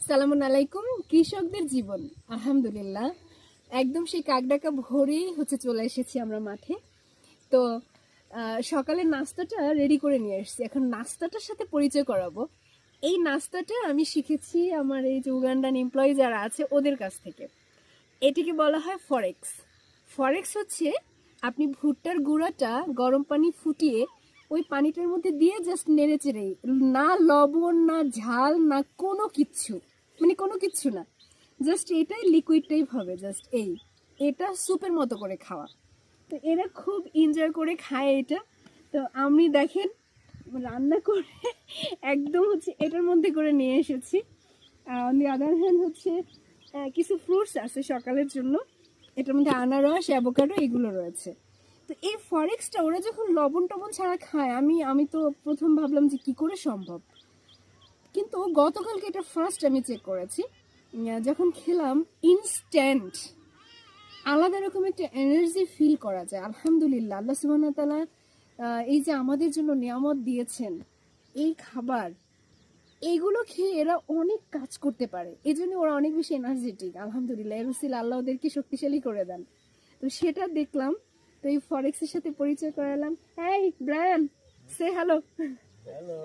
সালামুন আলাইকুম। কৃষকদের জীবন আলহামদুলিল্লাহ একদম সেই কাকডাকা ভোরেই চলে এসেছি আমরা মাঠে। তো সকালের নাস্তাটা রেডি করে নিয়ে এসেছি, এখন নাস্তাটার সাথে পরিচয় করাবো। এই নাস্তাটা আমি শিখেছি আমার এই যে উগান্ডান এমপ্লয়ি যারা আছে ওদের কাছ থেকে। এটিকে বলা হয় ফরেক্স। ফরেক্স হচ্ছে আপনি ভুট্টার গুঁড়াটা গরম পানি ফুটিয়ে ওই পানিটার মধ্যে দিয়ে জাস্ট নেড়ে চেড়ে, না লবণ না ঝাল না কোনো কিচ্ছু, মানে কোনো কিচ্ছু না, জাস্ট এটাই লিকুইড টাইপ হবে, জাস্ট এটা স্যুপের মতো করে খাওয়া। তো এরা খুব এনজয় করে খায় এটা। তো আমি দেখেন রান্না করে একদম এটার মধ্যে করে নিয়ে এসেছি। অন দি আদার হ্যান্ড কিছু ফ্রুটস আছে সকালের জন্য, এটার মধ্যে আনারস অ্যাভোকাডো এগুলো রয়েছে। তো এই ফরেক্সটা ওরা যখন লবণ টবণ ছাড়া খায়, আমি তো প্রথম ভাবলাম যে কি করে সম্ভব, কিন্তু গতকালকে এটা ফার্স্ট আমি চেক করেছি। যখন খেলাম ইনস্ট্যান্ট আলাদা রকম একটা এনার্জি ফিল করা যায়। আলহামদুলিল্লাহ, আল্লাহ সুবহানাহু ওয়া তাআলা এই যে আমাদের জন্য নিয়ামত দিয়েছেন এই খাবার, এইগুলো খেয়ে এরা অনেক কাজ করতে পারে, এই জন্য ওরা অনেক বেশি এনার্জেটিক। আলহামদুলিল্লাহ, এরুসিল আল্লাহ ওদেরকে শক্তিশালী করে দেন। তো সেটা দেখলাম, তো এই ফরেক্সের সাথে পরিচয় করালাম। হ্যাঁ ব্রায়ান, সে হ্যালো। হ্যালো।